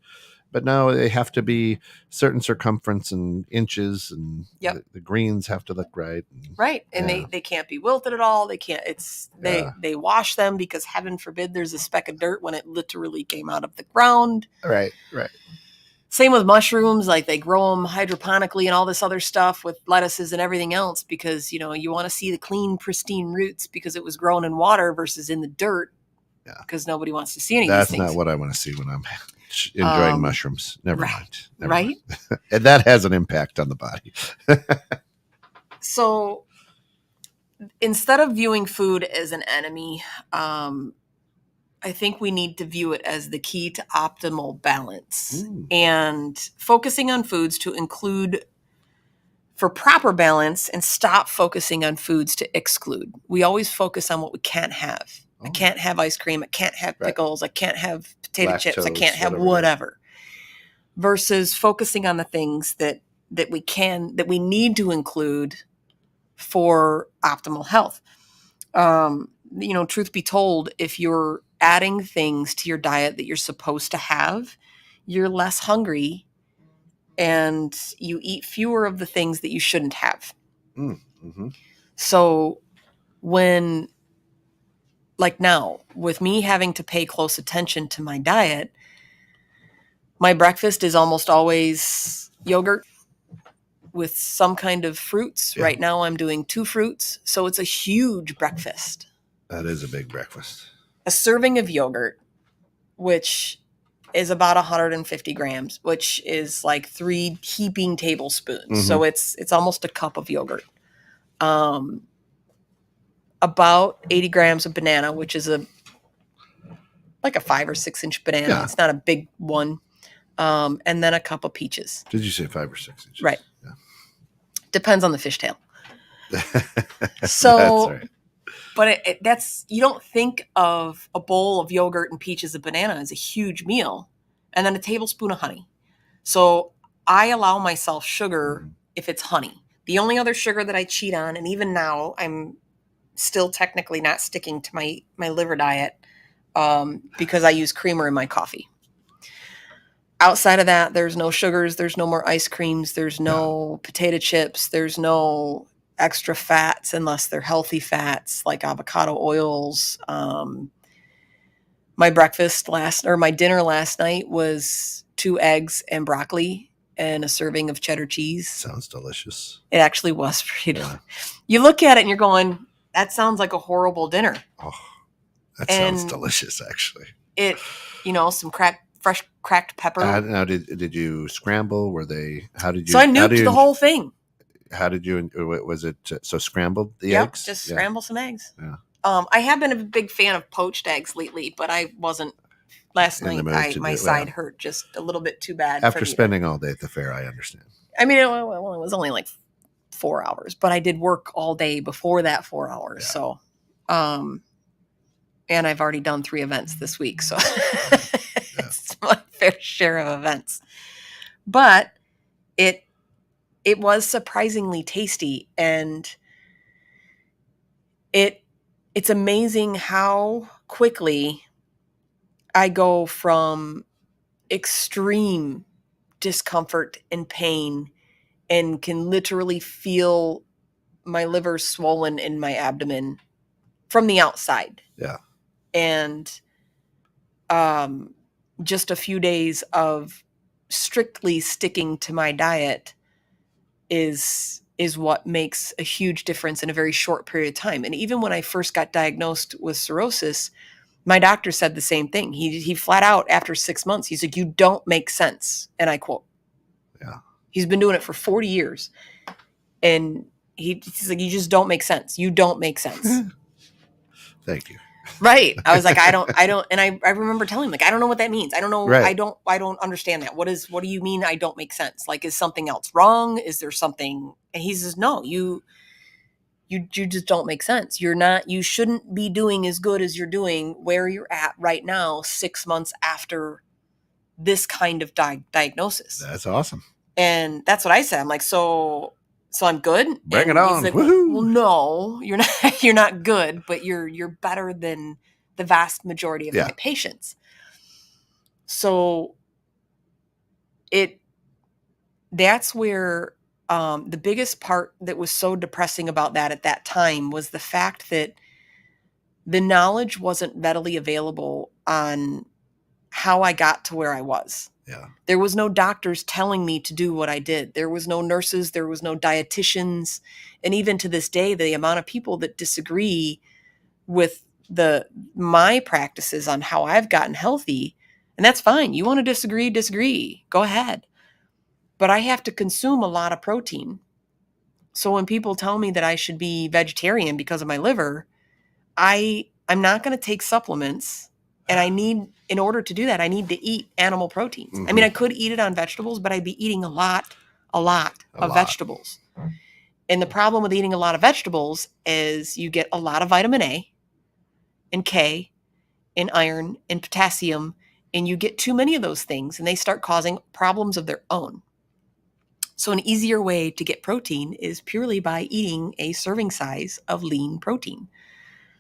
But now they have to be certain circumference and inches, and the greens have to look right. Right. And they can't be wilted at all. They can't, they wash them because heaven forbid there's a speck of dirt when it literally came out of the ground. Right. Same with mushrooms, like they grow them hydroponically and all this other stuff with lettuces and everything else because, you want to see the clean, pristine roots because it was grown in water versus in the dirt. Yeah. Because nobody wants to see any of these things. That's not what I want to see when I'm enjoying mushrooms. Never mind. Right. And that has an impact on the body. So instead of viewing food as an enemy, I think we need to view it as the key to optimal balance and focusing on foods to include for proper balance and stop focusing on foods to exclude. We always focus on what we can't have. I can't have ice cream. I can't have pickles. I can't have potato chips. I can't have whatever. Versus focusing on the things that we need to include for optimal health. Truth be told, if you're adding things to your diet that you're supposed to have, you're less hungry and you eat fewer of the things that you shouldn't have. Mm-hmm. So when, like now, with me having to pay close attention to my diet, my breakfast is almost always yogurt with some kind of fruits. Yeah. Right now I'm doing 2 fruits. So it's a huge breakfast. That is a big breakfast. A serving of yogurt, which is about 150 grams, which is like 3 heaping tablespoons. Mhm. So it's almost a cup of yogurt. About 80 grams of banana, which is like a 5 or 6 inch banana. Yeah. It's not a big one. And then a cup of peaches. Did you say 5 or 6 inches? Right. Yeah. Depends on the fishtail. That's So, right. but that's, you don't think of a bowl of yogurt and peaches and banana as a huge meal, and then a tablespoon of honey. So I allow myself sugar if it's honey. The only other sugar that I cheat on, and even now I'm still technically not sticking to my liver diet, because I use creamer in my coffee. Outside of that, there's no sugars, there's no more ice creams, there's no potato chips, there's no extra fats unless they're healthy fats like avocado oils. My dinner last night was 2 eggs and broccoli and a serving of cheddar cheese. Sounds delicious. It actually was pretty delicious. You look at it and you're going, that sounds like a horrible dinner. Oh, that sounds delicious, actually. Some fresh cracked pepper. Now, did you scramble? How did you? So I nuked the whole thing. How did you? Was it so scrambled the eggs? Just scramble some eggs. Yeah. I have been a big fan of poached eggs lately, but I wasn't. Last night, my side hurt just a little bit too bad. After spending all day at the fair, I understand. I mean, it was only like 4 hours, but I did work all day before that 4 hours. Yeah. So, and I've already done 3 events this week, so it's my fair share of events. But it was surprisingly tasty, and it's amazing how quickly I go from extreme discomfort and pain and can literally feel my liver swollen in my abdomen from the outside. Yeah. And just a few days of strictly sticking to my diet is what makes a huge difference in a very short period of time. And even when I first got diagnosed with cirrhosis, my doctor said the same thing. He flat out, after 6 months, he's like, "You don't make sense." And I quote. Yeah. He's been doing it for 40 years. And he's like, "You just don't make sense. You don't make sense." Thank you. Right. I was like, I don't, and I remember telling him, like, I don't know what that means. I don't know. Right. I don't understand that. What do you mean I don't make sense? Like, is something else wrong? Is there something? And he says, "No, you just don't make sense. You shouldn't be doing as good as you're doing where you're at right now, 6 months after this kind of diagnosis." That's awesome. And that's what I said. I'm like, so I'm good. Bring it on. Like, woohoo. Well, no, you're not. You're not good, but you're better than the vast majority of my patients. So that's where the biggest part that was so depressing about that at that time was the fact that the knowledge wasn't readily available on how I got to where I was. Yeah. There was no doctors telling me to do what I did. There was no nurses. There was no dietitians. And even to this day, the amount of people that disagree with my practices on how I've gotten healthy, and that's fine. You want to disagree. Go ahead. But I have to consume a lot of protein. So when people tell me that I should be vegetarian because of my liver, I'm not going to take supplements. And in order to do that, I need to eat animal proteins. Mm-hmm. I mean, I could eat it on vegetables, but I'd be eating a lot of vegetables. And the problem with eating a lot of vegetables is you get a lot of vitamin A and K and iron and potassium, and you get too many of those things, and they start causing problems of their own. So an easier way to get protein is purely by eating a serving size of lean protein.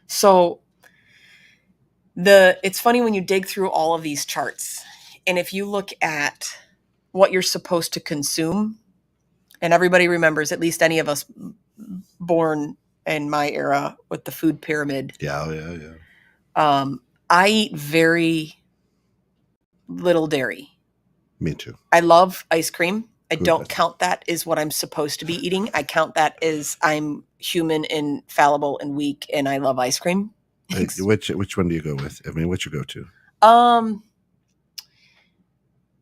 So it's funny when you dig through all of these charts, and if you look at what you're supposed to consume, and everybody remembers, at least any of us born in my era, with the food pyramid. Yeah. I eat very little dairy. Me too. I love ice cream. I don't count that as what I'm supposed to be eating. I count that as I'm human and fallible and weak, and I love ice cream. Which one do you go with? I mean, what's your go-to?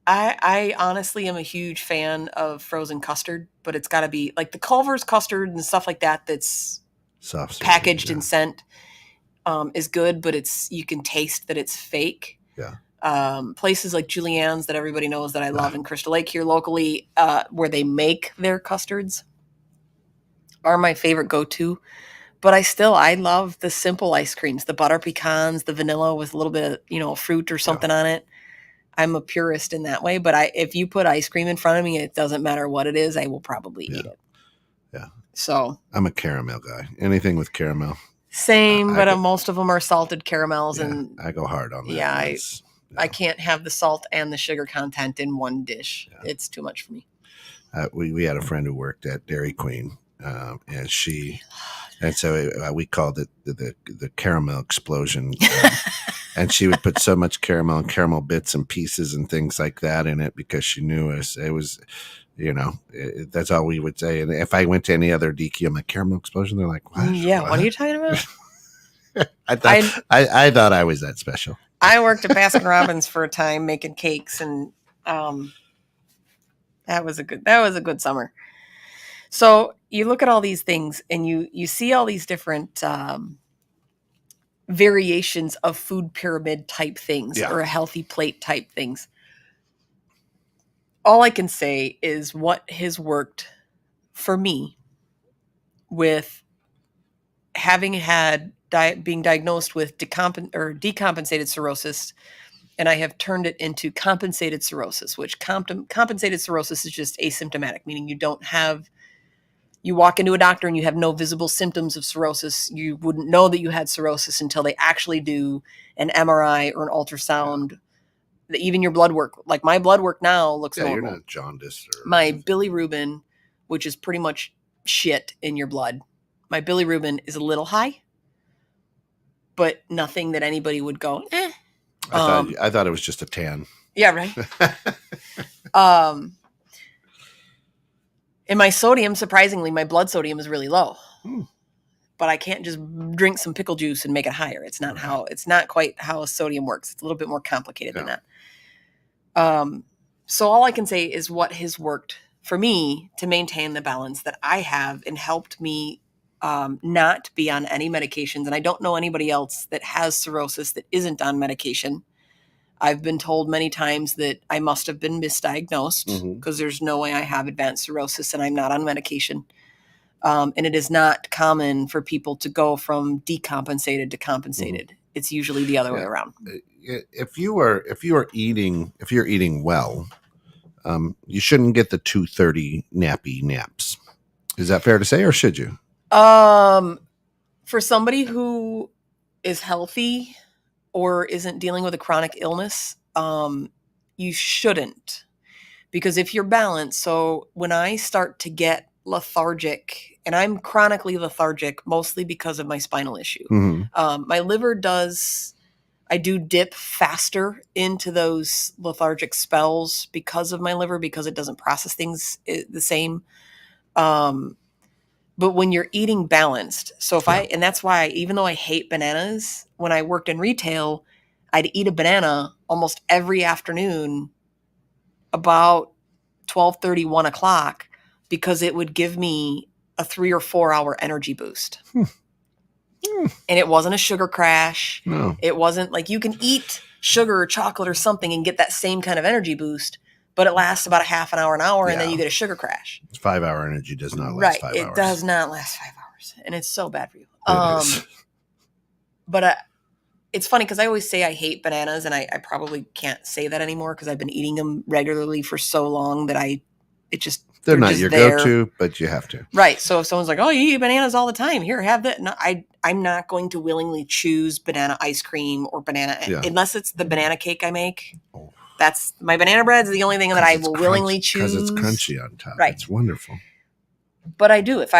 I honestly am a huge fan of frozen custard, but it's got to be like the Culver's custard and stuff like that. That's soft packaged and sent is good, but you can taste that it's fake. Yeah. Places like Julianne's that everybody knows that I love in Crystal Lake here locally, where they make their custards, are my favorite go-to. But I love the simple ice creams, the butter pecans, the vanilla with a little bit of, fruit or something on it. I'm a purist in that way, but if you put ice cream in front of me, it doesn't matter what it is, I will probably eat it. Yeah. So I'm a caramel guy. Anything with caramel. Same, but most of them are salted caramels, and I go hard on that. Yeah, I can't have the salt and the sugar content in one dish. Yeah. It's too much for me. We had a friend who worked at Dairy Queen, and so we called it the caramel explosion. And she would put so much caramel and caramel bits and pieces and things like that in it because she knew it was, that's all we would say. And if I went to any other DQ, I'm like, caramel explosion. They're like, what? Yeah, what are you talking about? I thought I was that special. I worked at Baskin Robbins for a time making cakes, and that was a good summer. So you look at all these things, and you see all these different variations of food pyramid type things or a healthy plate type things. All I can say is what has worked for me with having being diagnosed with decompensated cirrhosis, and I have turned it into compensated cirrhosis, which compensated cirrhosis is just asymptomatic, meaning you walk into a doctor and you have no visible symptoms of cirrhosis. You wouldn't know that you had cirrhosis until they actually do an MRI or an ultrasound. Even your blood work, like my blood work now looks normal. You're not jaundiced. My bilirubin, which is pretty much shit in your blood, my bilirubin is a little high, but nothing that anybody would go, eh. I thought it was just a tan. Yeah, right. And my sodium, surprisingly, my blood sodium is really low. But I can't just drink some pickle juice and make it higher. It's not quite how sodium works. It's a little bit more complicated than that. So all I can say is what has worked for me to maintain the balance that I have and helped me not be on any medications. And I don't know anybody else that has cirrhosis that isn't on medication. I've been told many times that I must have been misdiagnosed because there's no way I have advanced cirrhosis and I'm not on medication. And it is not common for people to go from decompensated to compensated. It's usually the other way around. If you're eating well, you shouldn't get the 2:30 naps. Is that fair to say, or should you? For somebody who is healthy or isn't dealing with a chronic illness, you shouldn't. Because if you're balanced, so when I start to get lethargic, and I'm chronically lethargic mostly because of my spinal issue. My liver I do dip faster into those lethargic spells because of my liver, because it doesn't process things the same. But when you're eating balanced, and that's why, even though I hate bananas, when I worked in retail, I'd eat a banana almost every afternoon about 12:30, 1 o'clock, because it would give me a 3 or 4 hour energy boost. And it wasn't a sugar crash. No. It wasn't like you can eat sugar or chocolate or something and get that same kind of energy boost, but it lasts about a half an hour, and then you get a sugar crash. 5 hour energy does not last 5 hours. It does not last 5 hours. And it's so bad for you. It is. But it's funny because I always say I hate bananas, and I probably can't say that anymore because I've been eating them regularly for so long that they're not just your there. go-to, but you have to. Right. So if someone's like, oh, you eat bananas all the time, here, have that. No, I'm not going to willingly choose banana ice cream or banana, unless it's the banana cake I make. Oh. That's my banana bread is the only thing that I will willingly choose. Because it's crunchy on top. Right. It's wonderful. But I do. If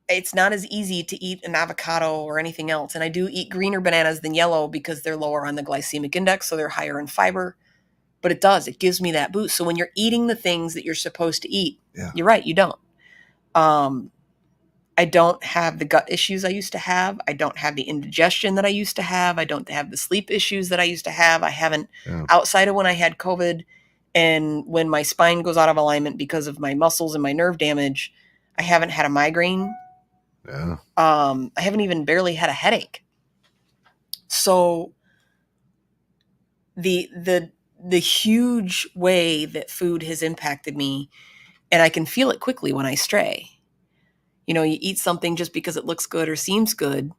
it's not as easy to eat an avocado or anything else. And I do eat greener bananas than yellow because they're lower on the glycemic index, so they're higher in fiber. but it does. It gives me that boost. So when you're eating the things that you're supposed to eat, Yeah. you're right, you don't. I don't have the gut issues I used to have. I don't have the indigestion that I used to have. I don't have the sleep issues that I used to have. I haven't, outside of when I had COVID and when my spine goes out of alignment because of my muscles and my nerve damage, I haven't had a migraine. Yeah. I haven't even barely had a headache. So the huge way that food has impacted me, and I can feel it quickly when I stray. You know, you eat something just because it looks good or seems good.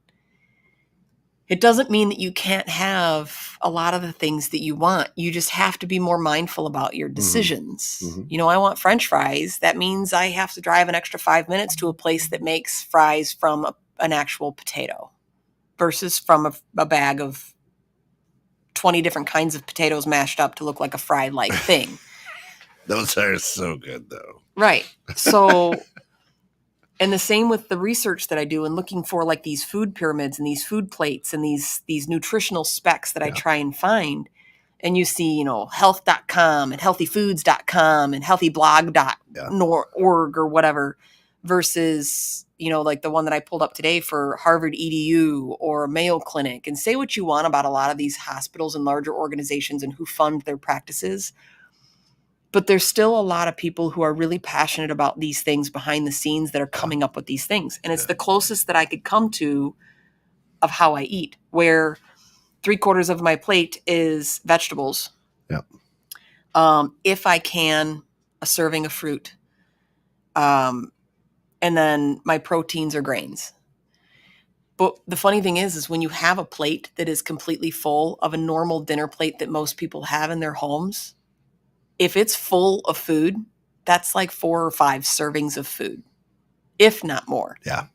It doesn't mean that you can't have a lot of the things that you want. You just have to be more mindful about your decisions. Mm-hmm. You know, I want French fries. That means I have to drive an extra 5 minutes to a place that makes fries from an actual potato versus from a bag of 20 different kinds of potatoes mashed up to look like a fried-like thing. Those are so good, though. Right. So... And the same with the research that I do and looking for like these food pyramids and these food plates and these nutritional specs that I try and find. And you see, you know, health.com and healthyfoods.com and healthyblog.org or whatever versus, you know, like the one that I pulled up today for Harvard EDU or Mayo Clinic. And say what you want about a lot of these hospitals and larger organizations and who fund their practices. But there's still a lot of people who are really passionate about these things behind the scenes that are coming up with these things. And it's the closest that I could come to of how I eat, where 3/4 of my plate is vegetables. Yep. If I can, a serving of fruit. And then my proteins are grains. But the funny thing is when you have a plate that is completely full of a normal dinner plate that most people have in their homes, if it's full of food, that's like 4 or 5 servings of food, if not more. Yeah.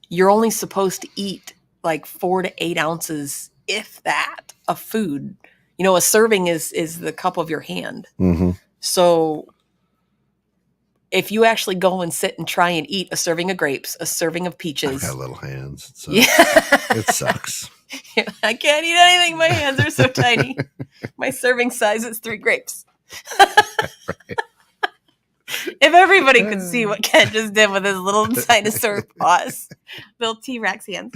You're only supposed to eat like 4 to 8 ounces, if that, of food. You know, a serving is the cup of your hand. Mm-hmm. So if you actually go and sit and try and eat a serving of grapes, a serving of peaches. I've got little hands. So yeah. It sucks. I can't eat anything. My hands are so tiny. My serving size is 3 grapes. Right. If everybody could see what Ken just did with his little dinosaur paws, little T-Rex hands.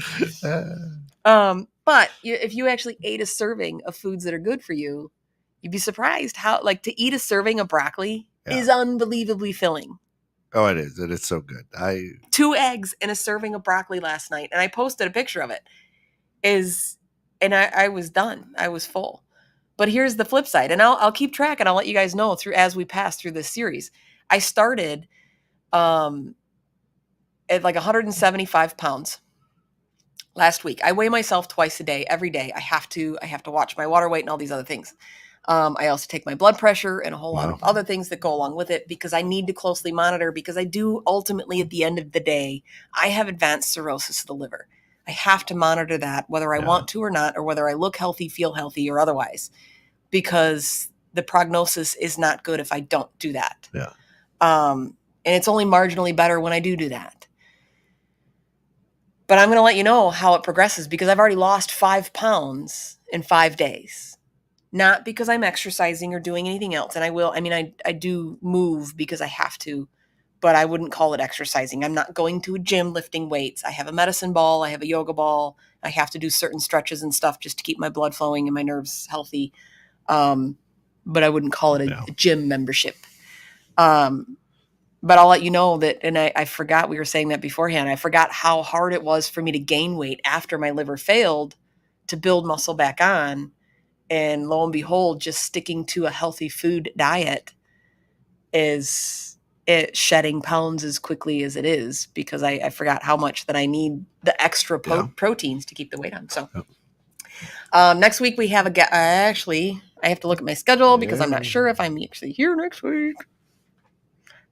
But if you actually ate a serving of foods that are good for you, you'd be surprised how, like, to eat a serving of broccoli is unbelievably filling. Oh, it is. It is so good. 2 eggs and a serving of broccoli last night, and I posted a picture of it. And I was done. I was full. But here's the flip side, and I'll keep track and I'll let you guys know as we pass through this series. I started at like 175 pounds last week. I weigh myself twice a day, every day. I have to watch my water weight and all these other things. I also take my blood pressure and a whole lot of other things that go along with it because I need to closely monitor, because I do ultimately at the end of the day, I have advanced cirrhosis of the liver. I have to monitor that whether I want to or not, or whether I look healthy, feel healthy, or otherwise, because the prognosis is not good if I don't do that. Yeah. And it's only marginally better when I do that. But I'm going to let you know how it progresses, because I've already lost 5 pounds in 5 days. Not because I'm exercising or doing anything else. And I do move because I have to, but I wouldn't call it exercising. I'm not going to a gym lifting weights. I have a medicine ball. I have a yoga ball. I have to do certain stretches and stuff just to keep my blood flowing and my nerves healthy. But I wouldn't call it a gym membership. But I'll let you know that, and I forgot we were saying that beforehand. I forgot how hard it was for me to gain weight after my liver failed to build muscle back on. And lo and behold, just sticking to a healthy food diet is it shedding pounds as quickly as it is, because I forgot how much that I need the extra proteins to keep the weight on. So next week we have actually, I have to look at my schedule because I'm not sure if I'm actually here next week.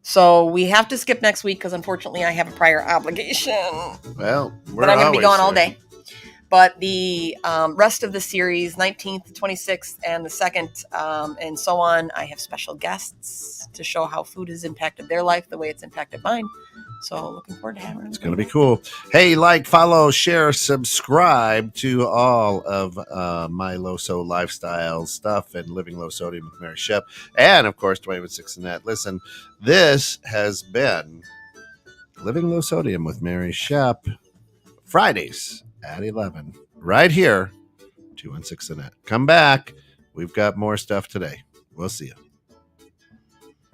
So we have to skip next week because unfortunately I have a prior obligation. Well, but I'm going to be gone all day. But the rest of the series, 19th, 26th, and the 2nd, and so on, I have special guests to show how food has impacted their life the way it's impacted mine. So looking forward to having her. It's going to be cool. Hey, like, follow, share, subscribe to all of my Loso lifestyle stuff and Living Low Sodium with Mary Schepp. And, of course, Dwayne with 6 and that. Listen, this has been Living Low Sodium with Mary Schepp, Fridays at 11, right here, 216 and that. Come back. We've got more stuff today. We'll see you.